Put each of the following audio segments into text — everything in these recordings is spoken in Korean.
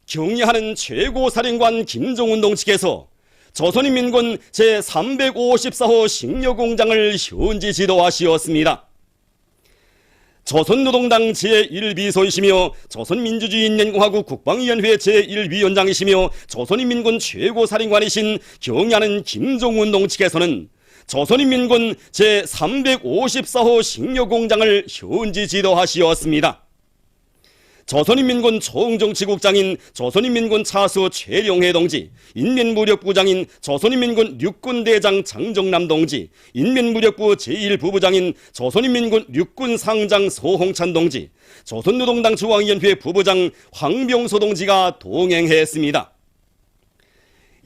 경의하는 최고사령관 김정은동 측에서 조선인민군 제354호 식료공장을 현지 지도하시었습니다. 조선노동당 제1비서이시며 조선민주주의인민공화국 국방위원회 제1위원장이시며 조선인민군 최고사령관이신 경의하는 김정은동 측에서는 조선인민군 제354호 식료공장을 현지 지도하시었습니다. 조선인민군 총정치국장인 조선인민군 차수 최룡해 동지, 인민무력부장인 조선인민군 육군대장 장정남 동지, 인민무력부 제1부부장인 조선인민군 육군상장 소홍찬 동지, 조선노동당 중앙위원회 부부장 황병소 동지가 동행했습니다.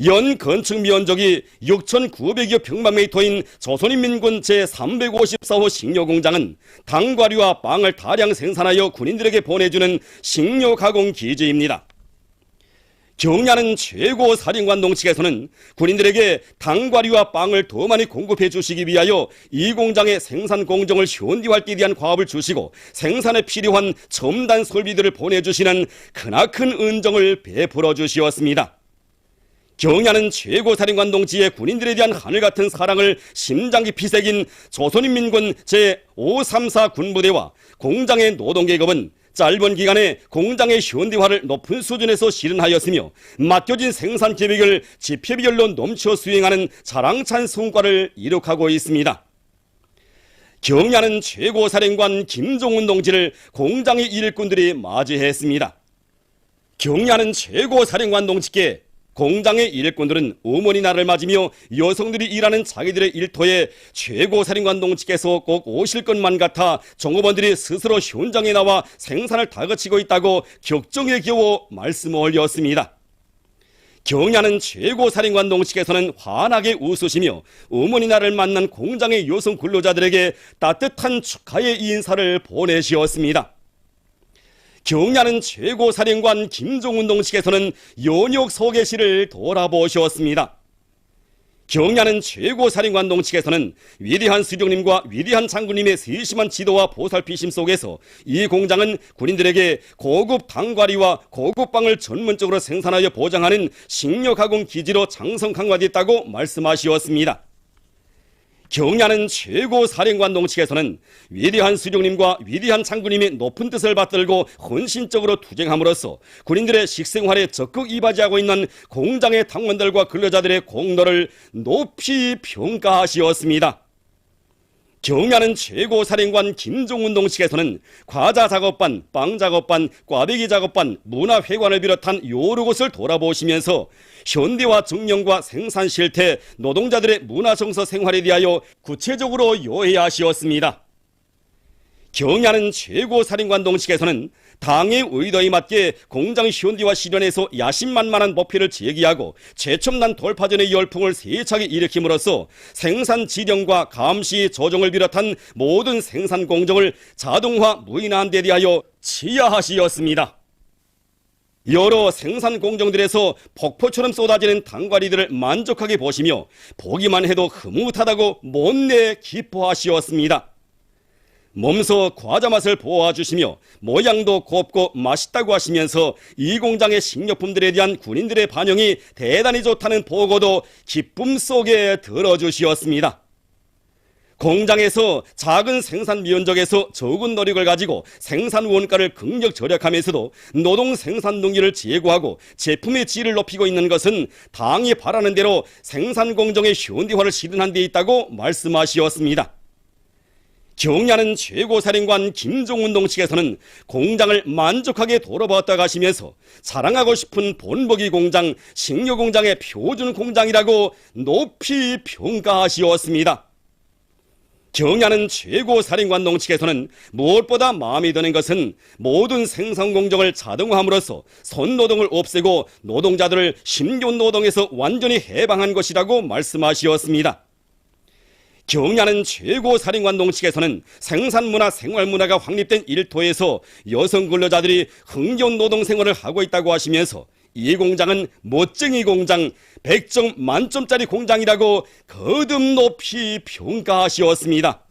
연 건축 면적이 6,900여 평방미터인 조선인민군 제354호 식료공장은 당과류와 빵을 다량 생산하여 군인들에게 보내주는 식료 가공 기지입니다. 경의하는 최고사령관동 측에서는 군인들에게 당과류와 빵을 더 많이 공급해 주시기 위하여 이 공장의 생산 공정을 현대화할 위한 과업을 주시고 생산에 필요한 첨단 설비들을 보내주시는 크나큰 은정을 베풀어 주시었습니다. 경의하는 최고사령관 동지의 군인들에 대한 하늘같은 사랑을 심장 깊이 새긴 조선인민군 제534 군부대와 공장의 노동계급은 짧은 기간에 공장의 현대화를 높은 수준에서 실현하였으며 맡겨진 생산 계획을 지표별로 넘쳐 수행하는 자랑찬 성과를 이룩하고 있습니다. 경의하는 최고사령관 김정은 동지를 공장의 일꾼들이 맞이했습니다. 경의하는 최고사령관 동지께 공장의 일꾼들은 어머니 날을 맞으며 여성들이 일하는 자기들의 일터에 최고사령관 동지께서 꼭 오실 것만 같아 종업원들이 스스로 현장에 나와 생산을 다그치고 있다고 격정에 겨워 말씀을 올렸습니다. 경의하는 최고사령관 동지께서는 환하게 웃으시며 어머니 날을 만난 공장의 여성 근로자들에게 따뜻한 축하의 인사를 보내시었습니다. 경의하는 최고사령관 김정은동 측에서는 연역 소개시를 돌아보셨습니다. 경의하는 최고사령관동 측에서는 위대한 수령님과 위대한 장군님의 세심한 지도와 보살피심 속에서 이 공장은 군인들에게 고급 당과리와 고급 빵을 전문적으로 생산하여 보장하는 식료 가공 기지로 장성 강화됐다고 말씀하시었습니다. 경의하는 최고사령관동 측에서는 위대한 수령님과 위대한 장군님의 높은 뜻을 받들고 헌신적으로 투쟁함으로써 군인들의 식생활에 적극 이바지하고 있는 공장의 당원들과 근로자들의 공로를 높이 평가하시었습니다. 경의하는 최고사령관 김정은동 측에서는 과자 작업반, 빵 작업반, 꽈배기 작업반, 문화회관을 비롯한 여러 곳을 돌아보시면서 현대화 정령과 생산 실태, 노동자들의 문화정서 생활에 대하여 구체적으로 요해하시었습니다. 경의하는 최고사령관동 측에서는 당의 의도에 맞게 공장 현대화 실현에서 야심만만한 목표를 제기하고 최첨단 돌파전의 열풍을 세차게 일으킴으로써 생산 지령과 감시 조정을 비롯한 모든 생산 공정을 자동화 무인화한 데 대하여 치하하시었습니다. 여러 생산 공정들에서 폭포처럼 쏟아지는 당과리들을 만족하게 보시며 보기만 해도 흐뭇하다고 못내 기뻐하시었습니다. 몸소 과자 맛을 보아주시며 모양도 곱고 맛있다고 하시면서 이 공장의 식료품들에 대한 군인들의 반응이 대단히 좋다는 보고도 기쁨 속에 들어주시었습니다. 공장에서 작은 생산 면적에서 적은 노력을 가지고 생산 원가를 극력 절약하면서도 노동 생산 능률을 제고하고 제품의 질을 높이고 있는 것은 당이 바라는 대로 생산 공정의 현대화를 실현한 데 있다고 말씀하시었습니다. 경의하는 최고사령관 김정은동 측에서는 공장을 만족하게 돌아보았다고 하시면서 자랑하고 싶은 본보기 공장, 식료공장의 표준 공장이라고 높이 평가하시었습니다. 경의하는 최고사령관동 측에서는 무엇보다 마음에 드는 것은 모든 생산 공정을 자동화함으로써 손노동을 없애고 노동자들을 심교노동에서 완전히 해방한 것이라고 말씀하시었습니다. 경의하는 최고사령관동 측에서는 생산문화, 생활문화가 확립된 일터에서 여성 근로자들이 흥겨운 노동생활을 하고 있다고 하시면서 이 공장은 멋쟁이 공장, 100점 만점짜리 공장이라고 거듭 높이 평가하시었습니다.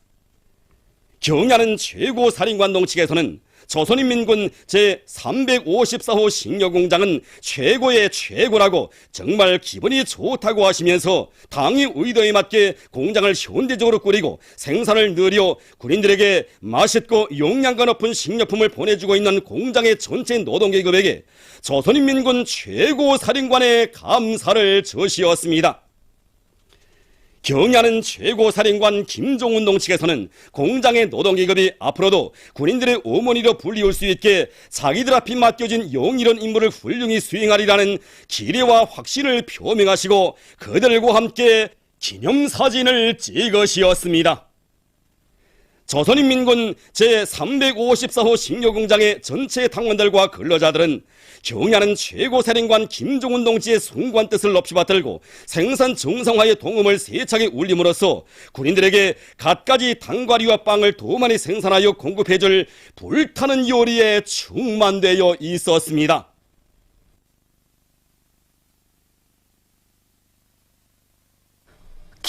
경야는 최고사령관동 측에서는 조선인민군 제354호 식료공장은 최고의 최고라고 정말 기분이 좋다고 하시면서 당의 의도에 맞게 공장을 현대적으로 꾸리고 생산을 늘려 군인들에게 맛있고 영양가 높은 식료품을 보내주고 있는 공장의 전체 노동계급에게 조선인민군 최고사령관의 감사를 저시었습니다. 경야는 최고사령관 김종운동 측에서는 공장의 노동계급이 앞으로도 군인들의 어머니로 불리울 수 있게 자기들 앞에 맡겨진 영이런 임무를 훌륭히 수행하리라는 기대와 확신을 표명하시고 그들과 함께 기념사진을 찍으시었습니다. 조선인민군 제354호 식료공장의 전체 당원들과 근로자들은 경야는 최고사령관 김종운 동지의 숭고한 뜻을 높이 받들고 생산 정상화의 동음을 세차게 울림으로써 군인들에게 갖가지 당과리와 빵을 더 많이 생산하여 공급해줄 불타는 요리에 충만되어 있었습니다.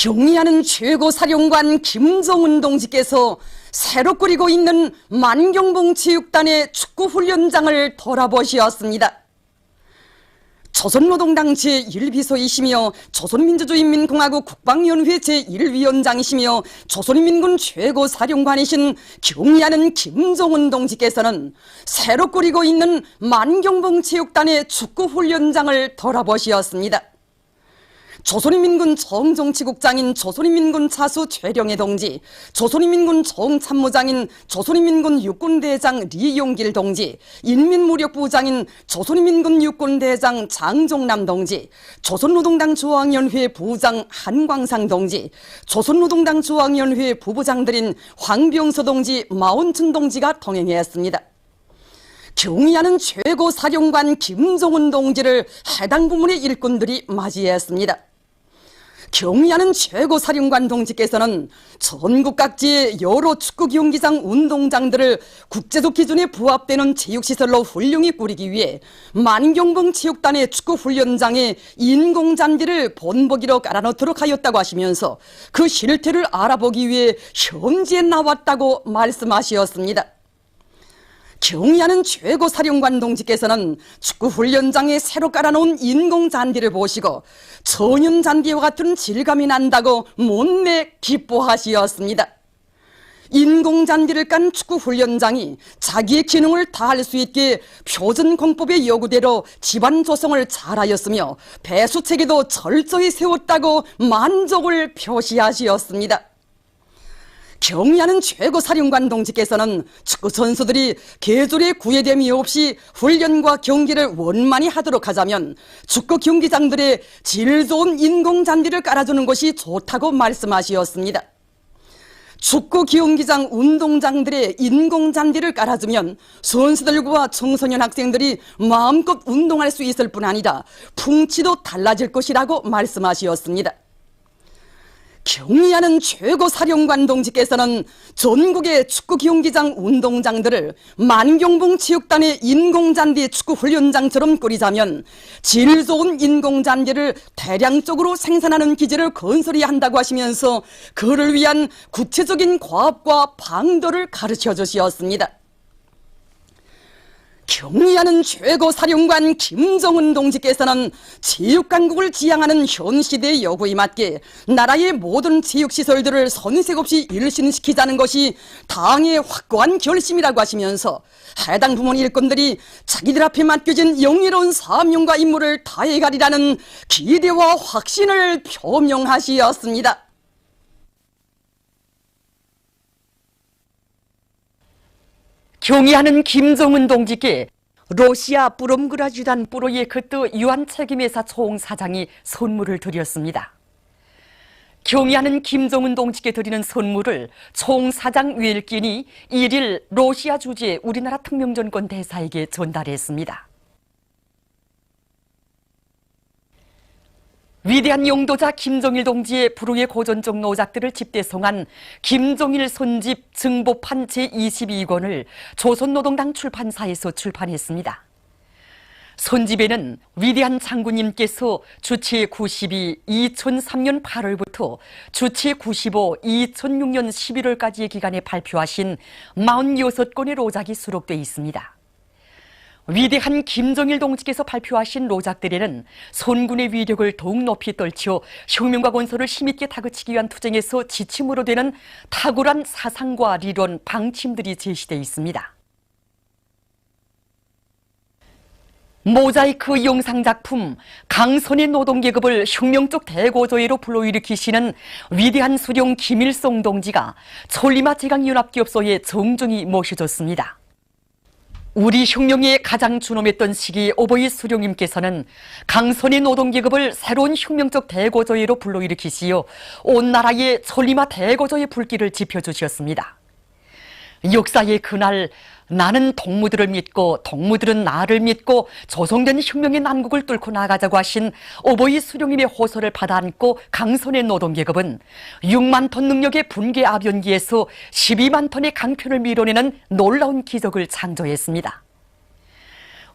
경의하는 최고사령관 김종운 동지께서 새로 꾸리고 있는 만경봉 체육단의 축구훈련장을 돌아보시었습니다. 조선노동당 제1비서이시며 조선민주주의인민공화국 국방위원회 제1위원장이시며 조선인민군 최고사령관이신 경의하는 김종운 동지께서는 새로 꾸리고 있는 만경봉 체육단의 축구훈련장을 돌아보시었습니다. 조선인민군 정정치국장인 조선인민군 차수 최령해 동지, 조선인민군 정참모장인 조선인민군 육군대장 리용길 동지, 인민무력부장인 조선인민군 육군대장 장종남 동지, 조선노동당 중앙위원회 부장 한광상 동지, 조선노동당 중앙위원회 부부장들인 황병서 동지, 마운춘 동지가 동행했습니다. 경의하는 최고사령관 김종운 동지를 해당 부문의 일꾼들이 맞이했습니다. 경의하는 최고사령관 동지께서는 전국 각지의 여러 축구 경기장, 운동장들을 국제적 기준에 부합되는 체육시설로 훌륭히 꾸리기 위해 만경봉 체육단의 축구훈련장에 인공잔디를 본보기로 깔아놓도록 하였다고 하시면서 그 실태를 알아보기 위해 현지에 나왔다고 말씀하셨습니다. 경의하는 최고사령관 동지께서는 축구훈련장에 새로 깔아놓은 인공잔디를 보시고 천연잔디와 같은 질감이 난다고 못내 기뻐하시었습니다. 인공잔디를 깐 축구훈련장이 자기의 기능을 다할 수 있게 표준공법의 요구대로 집안 조성을 잘하였으며 배수체계도 철저히 세웠다고 만족을 표시하시었습니다. 경의하는 최고사령관 동지께서는 축구 선수들이 계절의 구애됨이 없이 훈련과 경기를 원만히 하도록 하자면 축구 경기장들에 질 좋은 인공잔디를 깔아주는 것이 좋다고 말씀하시었습니다. 축구 경기장, 운동장들에 인공잔디를 깔아주면 선수들과 청소년 학생들이 마음껏 운동할 수 있을 뿐 아니라 풍치도 달라질 것이라고 말씀하시었습니다. 경의하는 최고사령관 동지께서는 전국의 축구 경기장, 운동장들을 만경봉 체육단의 인공잔디 축구훈련장처럼 꾸리자면 질 좋은 인공잔디를 대량적으로 생산하는 기지를 건설해야 한다고 하시면서 그를 위한 구체적인 과업과 방도를 가르쳐 주셨습니다. 경의하는 최고사령관 김종운 동지께서는 체육강국을 지향하는 현 시대의 요구에 맞게 나라의 모든 체육시설들을 손색 없이 일신시키자는 것이 당의 확고한 결심이라고 하시면서 해당 부문 일꾼들이 자기들 앞에 맡겨진 영예로운 사명과 임무를 다해가리라는 기대와 확신을 표명하시었습니다. 경의하는 김종운 동지께 러시아 뿌롬그라주단 프로예크트 유한 책임회사 총사장이 선물을 드렸습니다. 경의하는 김종운 동지께 드리는 선물을 총사장 웰킨이 1일 러시아 주재 우리나라 특명전권 대사에게 전달했습니다. 위대한 용도자 김종일 동지의 불후의 고전적 노작들을 집대성한 김종일 선집 증보판 제22권을 조선노동당 출판사에서 출판했습니다. 손집에는 위대한 장군님께서 주치 92 2003년 8월부터 주치 95 2006년 11월까지의 기간에 발표하신 46건의 로작이 수록되어 있습니다. 위대한 김정일 동지께서 발표하신 로작들에는 손군의 위력을 더욱 높이 떨쳐 혁명과 건설을 힘있게 다그치기 위한 투쟁에서 지침으로 되는 탁월한 사상과理論, 방침들이 제시되어 있습니다. 모자이크 영상작품 강선의 노동계급을 혁명적 대고조회로 불러일으키시는 위대한 수령 김일성 동지가 천리마 제강연합기업소에 정중히 모셔졌습니다. 우리 혁명에 가장 준엄했던 시기 오보이 수령님께서는 강선의 노동계급을 새로운 혁명적 대고조회로 불러일으키시어 온 나라에 천리마 대고조의 불길을 지펴주셨습니다. 역사의 그날 나는 동무들을 믿고 동무들은 나를 믿고 조성된 혁명의 난국을 뚫고 나가자고 하신 오보이 수령님의 호소를 받아안고 강선의 노동계급은 6만 톤 능력의 분계 압연기에서 12만 톤의 강편을 밀어내는 놀라운 기적을 창조했습니다.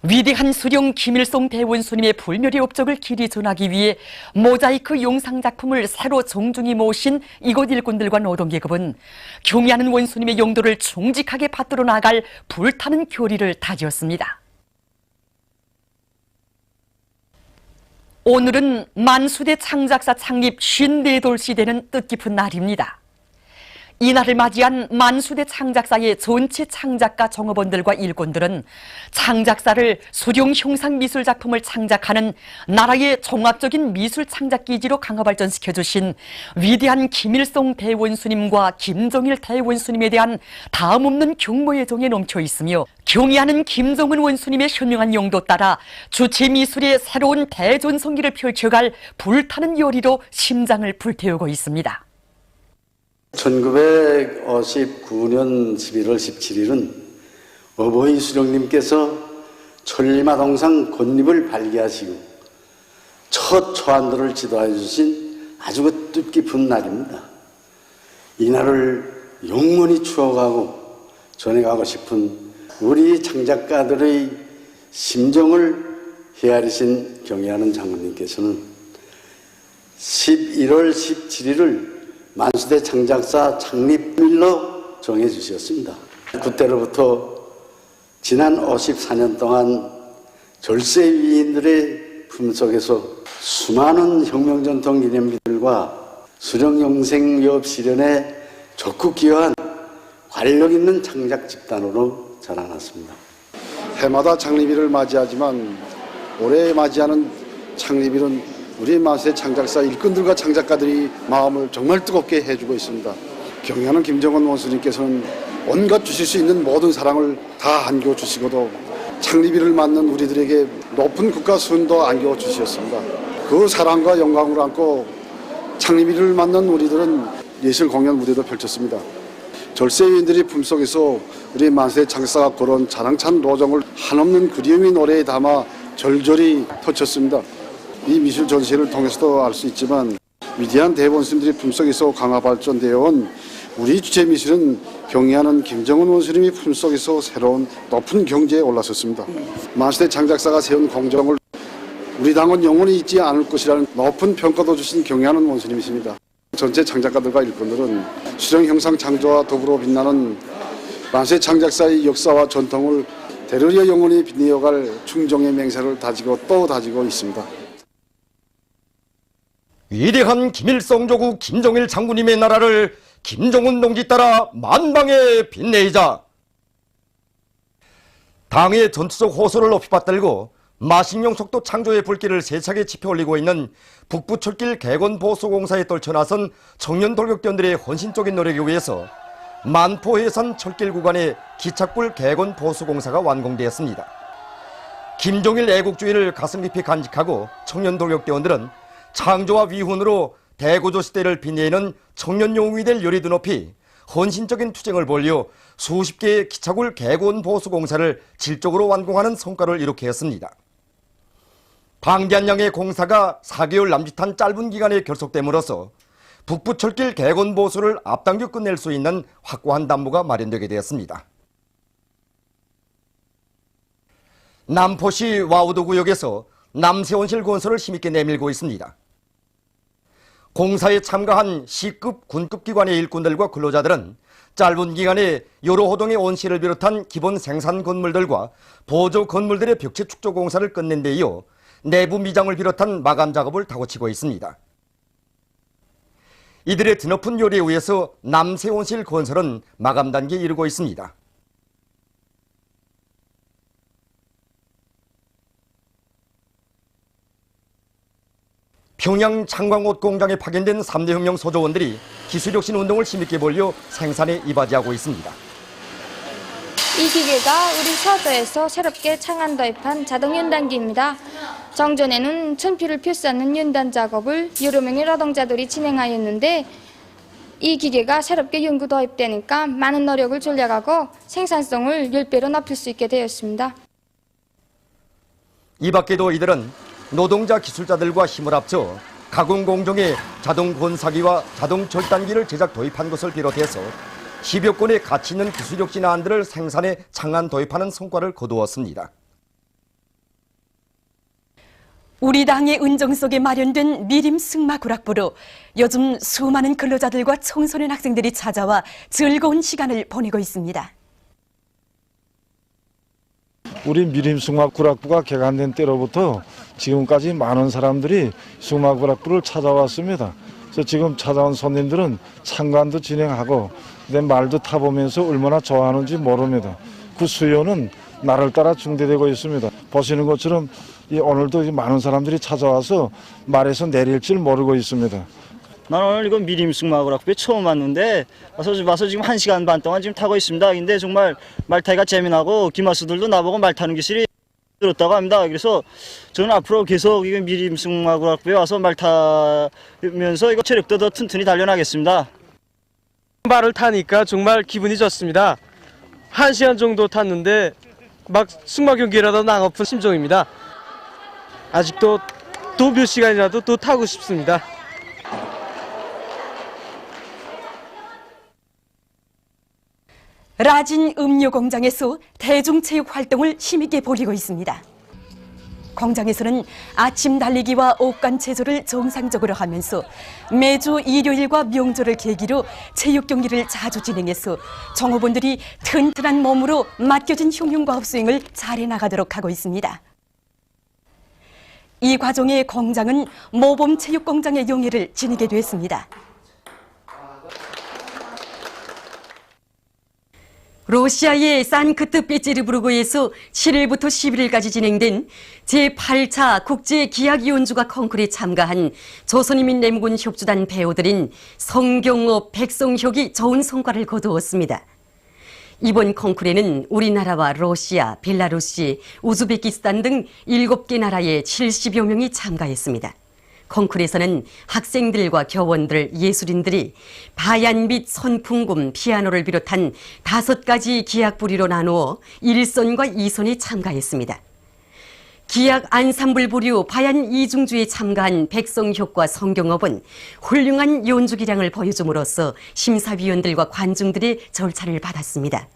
위대한 수령 김일성 대원수님의 불멸의 업적을 길이 전하기 위해 모자이크 영상작품을 새로 정중히 모신 이곳 일꾼들과 노동계급은 경의하는 원수님의 영도를 충직하게 받들어 나갈 불타는 교리를 다지었습니다. 오늘은 만수대 창작사 창립 54돌시 되는 뜻깊은 날입니다. 이날을 맞이한 만수대 창작사의 전체 창작가 종업원들과 일꾼들은 창작사를 수령 형상 미술 작품을 창작하는 나라의 종합적인 미술 창작 기지로 강화 발전시켜주신 위대한 김일성 대원수님과 김정일 대원수님에 대한 다음없는 경모의 정에 넘쳐 있으며 경의하는 김정은 원수님의 현명한 용도 따라 주체 미술의 새로운 대전성기를 펼쳐갈 불타는 열의로 심장을 불태우고 있습니다. 1959년 11월 17일은 어버이 수령님께서 천리마 동상 곤잎을 발기하시고 첫 초안도를 지도해 주신 아주 뜻깊은 날입니다. 이 날을 영원히 추억하고 전해가고 싶은 우리 창작가들의 심정을 헤아리신 경의하는 장군님께서는 11월 17일을 만수대 창작사 창립일로 정해주셨습니다. 그때로부터 지난 54년 동안 절세 위인들의 품속에서 수많은 혁명전통 기념비들과 수령영생유업 실현에 적극 기여한 관력 있는 창작 집단으로 자라났습니다. 해마다 창립일을 맞이하지만 올해 맞이하는 창립일은 우리 만수대 창작사 일꾼들과 창작가들이 마음을 정말 뜨겁게 해주고 있습니다. 경의하는 김정은 원수님께서는 온갖 주실 수 있는 모든 사랑을 다 안겨주시고도 창립일을 맞는 우리들에게 높은 국가 수훈도 안겨주셨습니다. 그 사랑과 영광을 안고 창립일을 맞는 우리들은 예술 공연 무대도 펼쳤습니다. 절세위인들이 품속에서 우리 만수대 창작사가 걸어온 자랑찬 로정을 한없는 그리움의 노래에 담아 절절히 터쳤습니다. 이 미술 전시를 통해서도 알 수 있지만 위대한 대원수님들이 품속에서 강화 발전되어 온 우리 주체 미술은 경의하는 김정은 원수님이 품속에서 새로운 높은 경지에 올라섰습니다. 만수대 창작사가 세운 공정을 우리 당은 영원히 잊지 않을 것이라는 높은 평가도 주신 경의하는 원수님이십니다. 전체 창작가들과 일꾼들은 수령 형상 창조와 더불어 빛나는 만수대 창작사의 역사와 전통을 대러리에 영원히 빛내어갈 충정의 맹세를 다지고 또 다지고 있습니다. 위대한 김일성 조국 김정일 장군님의 나라를 김정은 동지 따라 만방에 빛내이자 당의 전투적 호소를 높이 받들고 마식령 속도 창조의 불길을 세차게 지펴올리고 있는 북부철길 개건보수공사에 떨쳐나선 청년 돌격대원들의 헌신적인 노력에 의해서 만포해산 철길 구간의 기착굴 개건보수공사가 완공되었습니다. 김정일 애국주의를 가슴 깊이 간직하고 청년 돌격대원들은 창조와 위훈으로 대고조 시대를 빛내는 청년 영웅이 될 열의도 높이 헌신적인 투쟁을 벌여 수십 개의 기차굴 개건 보수공사를 질적으로 완공하는 성과를 이룩해 했습니다. 방대한 양의 공사가 4개월 남짓한 짧은 기간에 결속됨으로써 북부철길 개건 보수를 앞당겨 끝낼 수 있는 확고한 담보가 마련되게 되었습니다. 남포시 와우도 구역에서 남세원실 건설을 힘있게 내밀고 있습니다. 공사에 참가한 시급, 군급 기관의 일꾼들과 근로자들은 짧은 기간에 여러 호동의 온실을 비롯한 기본 생산 건물들과 보조 건물들의 벽체 축조 공사를 끝낸 데 이어 내부 미장을 비롯한 마감 작업을 다고치고 있습니다. 이들의 드높은 요리에 의해서 남세원실 건설은 마감 단계에 이르고 있습니다. 평양 창광옷 공장에 파견된 3대 혁명 소조원들이 기술혁신 운동을 힘있게 벌여 생산에 이바지하고 있습니다. 이 기계가 우리 서도에서 새롭게 창안 도입한 자동 윤단기입니다. 정전에는 천피를 필수하는 윤단 작업을 여러 명의 노동자들이 진행하였는데 이 기계가 새롭게 연구 도입되니까 많은 노력을 절약하고 생산성을 10배로 높일 수 있게 되었습니다. 이 밖에도 이들은 노동자 기술자들과 힘을 합쳐 가공 공정에 자동 권사기와 자동 절단기를 제작 도입한 것을 비롯해서 10여 건의 가치 있는 기술혁신 안들을 생산에 창안 도입하는 성과를 거두었습니다. 우리 당의 은정 속에 마련된 미림 승마구락부로 요즘 수많은 근로자들과 청소년 학생들이 찾아와 즐거운 시간을 보내고 있습니다. 우리 미림 승마구락부가 개관된 때로부터 지금까지 많은 사람들이 승마구락부를 찾아왔습니다. 그래서 지금 찾아온 손님들은 참관도 진행하고 내 말도 타보면서 얼마나 좋아하는지 모릅니다. 그 수요는 날을 따라 증대되고 있습니다. 보시는 것처럼 오늘도 많은 사람들이 찾아와서 말에서 내릴 줄 모르고 있습니다. 나는 오늘 이거 미림 승마구락부에 처음 왔는데 와서 지금 1시간 반 동안 지금 타고 있습니다. 근데 정말 말 타기가 재미나고 기마수들도 나보고 말 타는 기술이 들었다고 합니다. 그래서 저는 앞으로 계속 이거 미림 승마구락부에 와서 말 타면서 이거 체력도 더 튼튼히 단련하겠습니다. 말을 타니까 정말 기분이 좋습니다. 1시간 정도 탔는데 막 승마 경기라도 나고픈 심정입니다. 아직도 또 몇 시간이라도 또 타고 싶습니다. 라진 음료 공장에서 대중체육 활동을 힘있게 벌이고 있습니다. 공장에서는 아침 달리기와 옷간 체조를 정상적으로 하면서 매주 일요일과 명절을 계기로 체육 경기를 자주 진행해서 종업원들이 튼튼한 몸으로 맡겨진 흉흉과업 수행을 잘해 나가도록 하고 있습니다. 이 과정에 공장은 모범체육공장의 영예를 지니게 됐습니다. 러시아의 산크트페테르부르크에서 7일부터 11일까지 진행된 제8차 국제기악연주가 콩쿠르에 참가한 조선인민내무군 협주단 배우들인 성경업, 백성혁이 좋은 성과를 거두었습니다. 이번 콩쿠르에는 우리나라와 러시아, 벨라루시, 우즈베키스탄 등 7개 나라의 70여 명이 참가했습니다. 콩쿠르에서는 학생들과 교원들, 예술인들이 바얀 및 선풍금, 피아노를 비롯한 5가지 기악 부류로 나누어 1선과 2선이 참가했습니다. 기악 안삼블 부류 바얀 이중주에 참가한 백성혁과 성경업은 훌륭한 연주 기량을 보여줌으로써 심사위원들과 관중들의 절차를 받았습니다.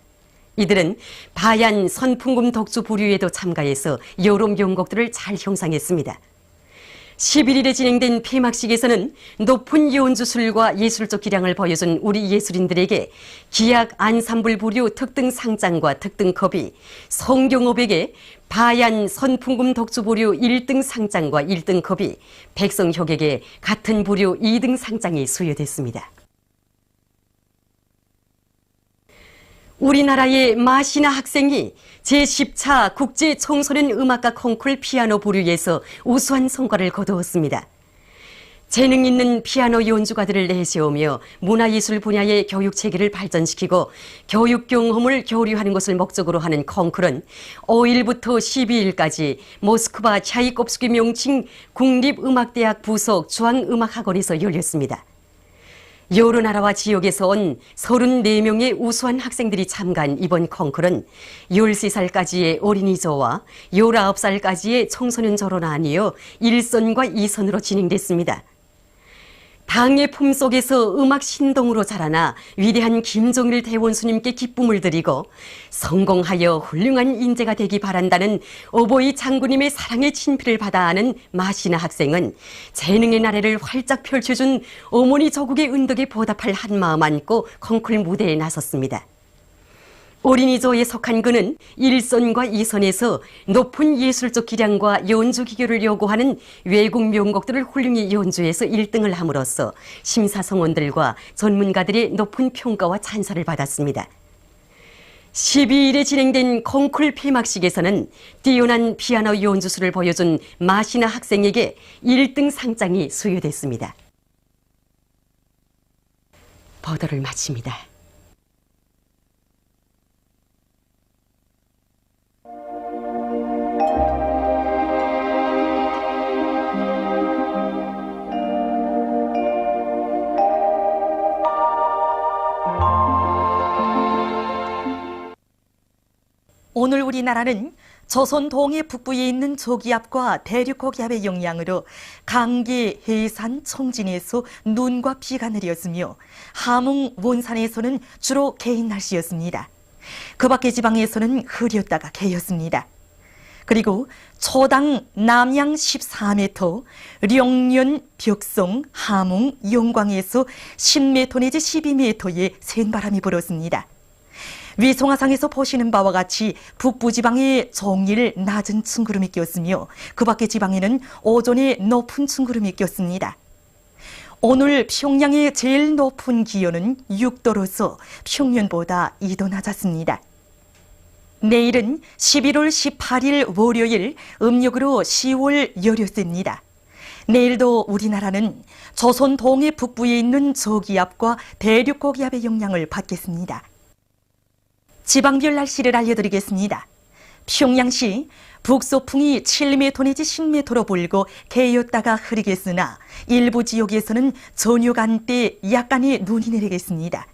이들은 바얀 선풍금 독주 부류에도 참가해서 여러 명곡들을 잘 형상했습니다. 11일에 진행된 폐막식에서는 높은 연주술과 예술적 기량을 보여준 우리 예술인들에게 기악 안삼블 부류 특등 상장과 특등컵이, 성경업에게 바얀 선풍금 독주 부류 1등 상장과 1등컵이, 백성혁에게 같은 부류 2등 상장이 수여됐습니다. 우리나라의 마시나 학생이 제10차 국제청소년 음악가 콩쿨 피아노 부류에서 우수한 성과를 거두었습니다. 재능 있는 피아노 연주가들을 내세우며 문화예술 분야의 교육 체계를 발전시키고 교육 경험을 교류하는 것을 목적으로 하는 콩쿨은 5일부터 12일까지 모스크바 차이콥스키 명칭 국립음악대학 부속 중앙음악학원에서 열렸습니다. 여러 나라와 지역에서 온 34명의 우수한 학생들이 참가한 이번 콩쿨은 13살까지의 어린이조와 19살까지의 청소년조로 나뉘어 1선과 2선으로 진행됐습니다. 당의 품속에서 음악 신동으로 자라나 위대한 김종일 대원수님께 기쁨을 드리고 성공하여 훌륭한 인재가 되기 바란다는 어버이 장군님의 사랑의 친필을 받아 아는 마시나 학생은 재능의 나래를 활짝 펼쳐준 어머니 조국의 은덕에 보답할 한마음 안고 콩쿨 무대에 나섰습니다. 어린이조에 속한 그는 1선과 2선에서 높은 예술적 기량과 연주 기교를 요구하는 외국 명곡들을 훌륭히 연주해서 1등을 함으로써 심사성원들과 전문가들의 높은 평가와 찬사를 받았습니다. 12일에 진행된 콩쿨 폐막식에서는 뛰어난 피아노 연주술을 보여준 마시나 학생에게 1등 상장이 수여됐습니다. 보도를 마칩니다. 오늘 우리나라는 조선 동해 북부에 있는 조기압과 대륙고기압의 영향으로 강계, 해산, 청진에서 눈과 비가 내렸으며 함흥, 원산에서는 주로 개인 날씨였습니다. 그 밖의 지방에서는 흐렸다가 개였습니다. 그리고 초당 남양 14m, 령년, 벽성, 함흥, 영광에서 10m 내지 12m의 센 바람이 불었습니다. 위성화상에서 보시는 바와 같이 북부지방에 종일 낮은 층구름이 꼈으며 그 밖의 지방에는 오전에 높은 층구름이 꼈습니다. 오늘 평양의 제일 높은 기온은 6도로서 평년보다 2도 낮았습니다. 내일은 11월 18일 월요일 음력으로 10월 열흘째입니다. 내일도 우리나라는 조선 동해 북부에 있는 저기압과 대륙고기압의 영향을 받겠습니다. 지방별 날씨를 알려드리겠습니다. 평양시 북소풍이 7m 내지 10m로 불고 개였다가 흐리겠으나 일부 지역에서는 저녁한때 약간의 눈이 내리겠습니다.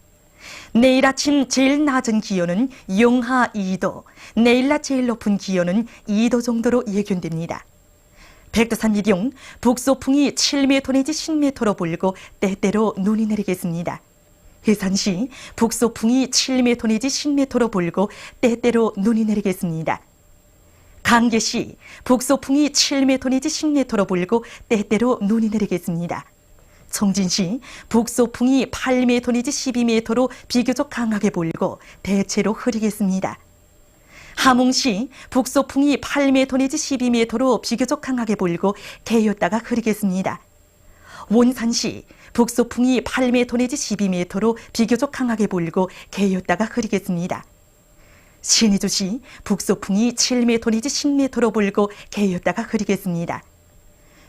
내일 아침 제일 낮은 기온은 영하 2도, 내일 낮 제일 높은 기온은 2도 정도로 예견됩니다. 백두산미령 북소풍이 7m 내지 10m로 불고 때때로 눈이 내리겠습니다. 해산시 북소풍이 7m 내지 10m로 불고 때때로 눈이 내리겠습니다. 강계시 북소풍이 7m 내지 10m로 불고 때때로 눈이 내리겠습니다. 청진시 북소풍이 8m 내지 12m로 비교적 강하게 불고 대체로 흐리겠습니다. 함흥시 북소풍이 8m 내지 12m로 비교적 강하게 불고 개였다가 흐리겠습니다. 원산시 북소풍이 8m 내지 12m로 비교적 강하게 불고 개였다가 흐리겠습니다. 신의주시 북소풍이 7m 내지 10m로 불고 개였다가 흐리겠습니다.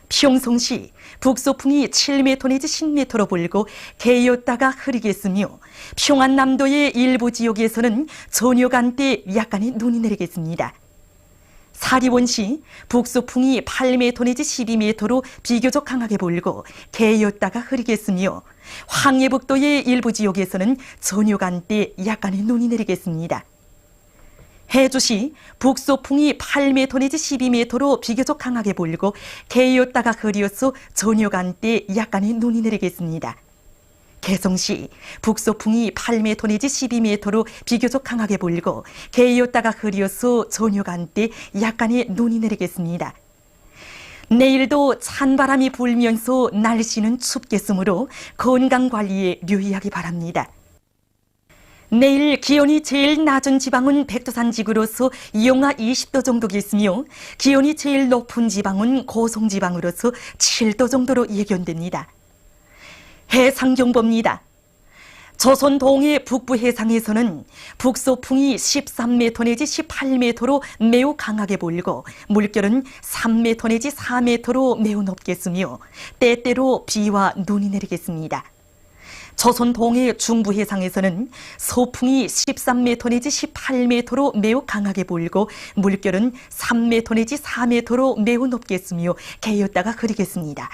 평성시 북소풍이 7m 내지 10m로 불고 개였다가 흐리겠으며 평안남도의 일부 지역에서는 저녁한때 약간의 눈이 내리겠습니다. 사리원시 북소풍이 8m 내지 12m로 비교적 강하게 불고 개였다가 흐리겠으며 황해북도의 일부 지역에서는 저녁한때 약간의 눈이 내리겠습니다. 해주시 북소풍이 8m 내지 12m로 비교적 강하게 불고 개였다가 흐려서 저녁한때 약간의 눈이 내리겠습니다. 개성시 북소풍이 8m 내지 12m로 비교적 강하게 불고 개였다가 흐려서 저녁한때 약간의 눈이 내리겠습니다. 내일도 찬바람이 불면서 날씨는 춥겠으므로 건강관리에 유의하기 바랍니다. 내일 기온이 제일 낮은 지방은 백두산 지구로서 영하 20도 정도겠으며 기온이 제일 높은 지방은 고성지방으로서 7도 정도로 예견됩니다. 해상경보입니다. 조선 동해 북부 해상에서는 북소풍이 13m 내지 18m로 매우 강하게 불고 물결은 3m 내지 4m로 매우 높겠으며 때때로 비와 눈이 내리겠습니다. 조선 동해 중부 해상에서는 소풍이 13m 내지 18m로 매우 강하게 불고 물결은 3m 내지 4m로 매우 높겠으며 개였다가 흐리겠습니다.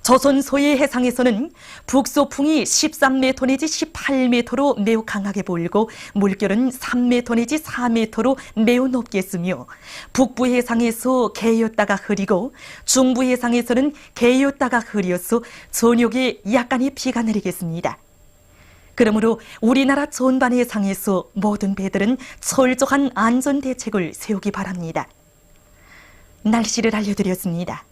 조선 소해 해상에서는 북소풍이 13m 내지 18m로 매우 강하게 불고 물결은 3m 내지 4m로 매우 높게 쓰며 북부 해상에서 개였다가 흐리고 중부 해상에서는 개였다가 흐려서 저녁에 약간의 비가 내리겠습니다. 그러므로 우리나라 전반 해상에서 모든 배들은 철저한 안전 대책을 세우기 바랍니다. 날씨를 알려드렸습니다.